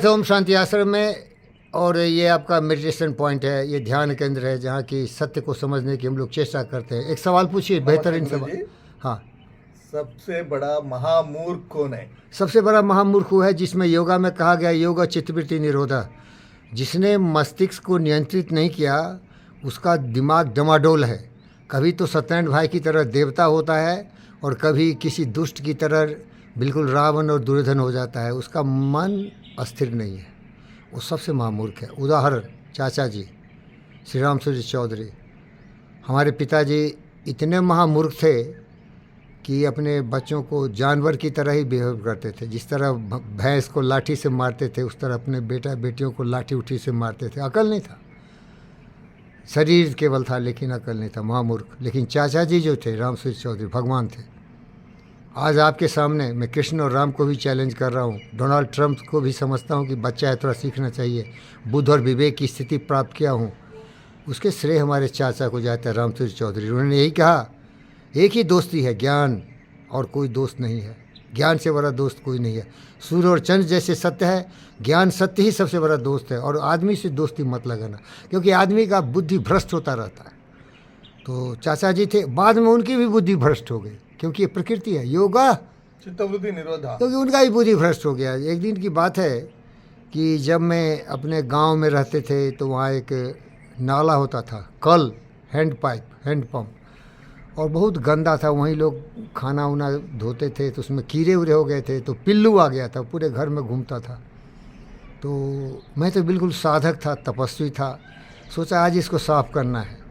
है ओम शांति आश्रम में, और ये आपका मेडिटेशन पॉइंट है, ये ध्यान केंद्र है जहाँ की सत्य को समझने की हम लोग चेष्टा करते हैं। एक सवाल पूछिए, बेहतरीन सवाल। हाँ, सबसे बड़ा महामूर्ख कौन है? सबसे बड़ा महामूर्ख वो है जिसमें योगा में कहा गया योगा चित्तवृत्ति निरोधा। जिसने मस्तिष्क को नियंत्रित नहीं किया उसका दिमाग डमाडोल है। कभी तो सत्यनारायण भाई की तरह देवता होता है और कभी किसी दुष्ट की तरह बिल्कुल रावण और दुर्योधन हो जाता है। उसका मन अस्थिर नहीं है, वो सबसे महामूर्ख है। उदाहरण चाचा जी श्री राम सूर्य चौधरी, हमारे पिताजी इतने महामूर्ख थे कि अपने बच्चों को जानवर की तरह ही बिहेव करते थे। जिस तरह भैंस को लाठी से मारते थे उस तरह अपने बेटा बेटियों को लाठी उठी से मारते थे। अकल नहीं था, शरीर केवल था लेकिन अकल नहीं था, महामूर्ख। लेकिन चाचा जी जो थे राम सूर्य चौधरी भगवान थे। आज आपके सामने मैं कृष्ण और राम को भी चैलेंज कर रहा हूँ, डोनाल्ड ट्रंप को भी समझता हूँ कि बच्चा है, थोड़ा सीखना चाहिए। बुद्ध और विवेक की स्थिति प्राप्त किया हूँ, उसके श्रेय हमारे चाचा को जाता है राम सूर्य चौधरी। उन्होंने यही कहा, एक ही दोस्ती है ज्ञान, और कोई दोस्त नहीं है। ज्ञान से बड़ा दोस्त कोई नहीं है। सूर्य और चंद्र जैसे सत्य है, ज्ञान सत्य ही सबसे बड़ा दोस्त है। और आदमी से दोस्ती मत लगाना, क्योंकि आदमी का बुद्धि भ्रष्ट होता रहता है। तो चाचा जी थे, बाद में उनकी भी बुद्धि भ्रष्ट हो गई, क्योंकि ये प्रकृति है, योगा चित्तवृत्ति निरोधा, क्योंकि उनका ही बुद्धि भ्रष्ट हो गया। एक दिन की बात है कि जब मैं अपने गांव में रहते थे तो वहाँ एक नाला होता था, कल, हैंड पाइप, हैंड पंप, और बहुत गंदा था। वहीं लोग खाना उना धोते थे तो उसमें कीड़े उड़े हो गए थे, तो पिल्लू आ गया था, पूरे घर में घूमता था। तो मैं तो बिल्कुल साधक था, तपस्वी था, सोचा आज इसको साफ़ करना है।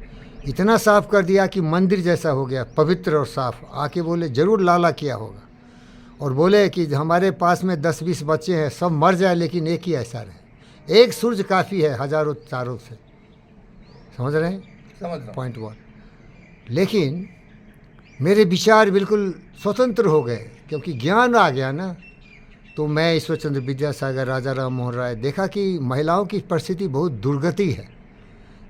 इतना साफ़ कर दिया कि मंदिर जैसा हो गया, पवित्र और साफ़। आके बोले ज़रूर लाला किया होगा, और बोले कि हमारे पास में 10-20 बच्चे हैं, सब मर जाए लेकिन एक ही ऐसा रहे। एक सूरज काफ़ी है हज़ारों तारों से। समझ रहे हैं? समझ रहा हूं। Point one. लेकिन मेरे विचार बिल्कुल स्वतंत्र हो गए, क्योंकि ज्ञान आ गया ना। तो मैं ईश्वर चंद्र विद्यासागर, राजा राम मोहन राय, देखा कि महिलाओं की परिस्थिति बहुत दुर्गति है।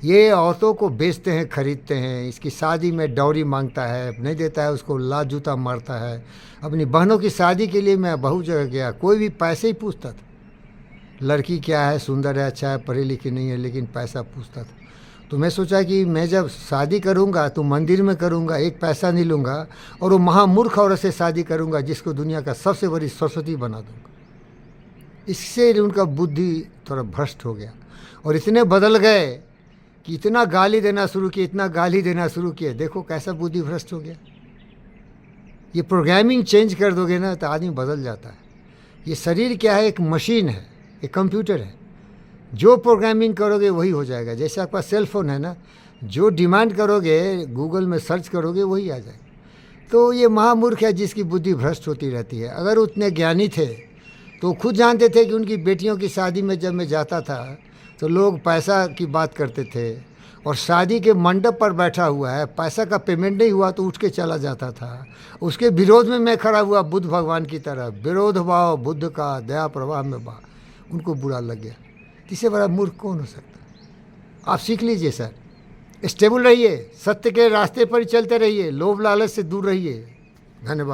ये औरतों को बेचते हैं, खरीदते हैं, इसकी शादी में डौरी मांगता है, नहीं देता है उसको लात जूता मारता है। अपनी बहनों की शादी के लिए मैं बहुत जगह गया, कोई भी पैसे ही पूछता था। लड़की क्या है, सुंदर है, अच्छा है, पढ़ी लिखी नहीं है, लेकिन पैसा पूछता था। तो मैं सोचा कि मैं जब शादी करूंगा तो मंदिर में करूंगा, एक पैसा नहीं लूँगा, और वो महामूर्ख औरत से शादी करूंगा जिसको दुनिया का सबसे बड़ी सरस्वती बना दूंगा। इससे उनका बुद्धि थोड़ा भ्रष्ट हो गया, और इतने बदल गए कि इतना गाली देना शुरू किए, इतना गाली देना शुरू किए। देखो कैसा बुद्धि भ्रष्ट हो गया। ये प्रोग्रामिंग चेंज कर दोगे ना तो आदमी बदल जाता है। ये शरीर क्या है, एक मशीन है, एक कंप्यूटर है। जो प्रोग्रामिंग करोगे वही हो जाएगा। जैसे आपका सेल फोन है ना, जो डिमांड करोगे गूगल में सर्च करोगे वही आ जाएगा। तो ये महामूर्ख है जिसकी बुद्धि भ्रष्ट होती रहती है। अगर उतने ज्ञानी थे तो खुद जानते थे कि उनकी बेटियों की शादी में जब मैं जाता था तो लोग पैसा की बात करते थे, और शादी के मंडप पर बैठा हुआ है, पैसा का पेमेंट नहीं हुआ तो उठ के चला जाता था। उसके विरोध में मैं खड़ा हुआ बुद्ध भगवान की तरह, विरोध भाव बुद्ध का, दया प्रवाह में बा। उनको बुरा लग गया। इससे बड़ा मूर्ख कौन हो सकता है? आप सीख लीजिए सर, स्टेबल रहिए, सत्य के रास्ते पर ही चलते रहिए, लोभ लालच से दूर रहिए। धन्यवाद।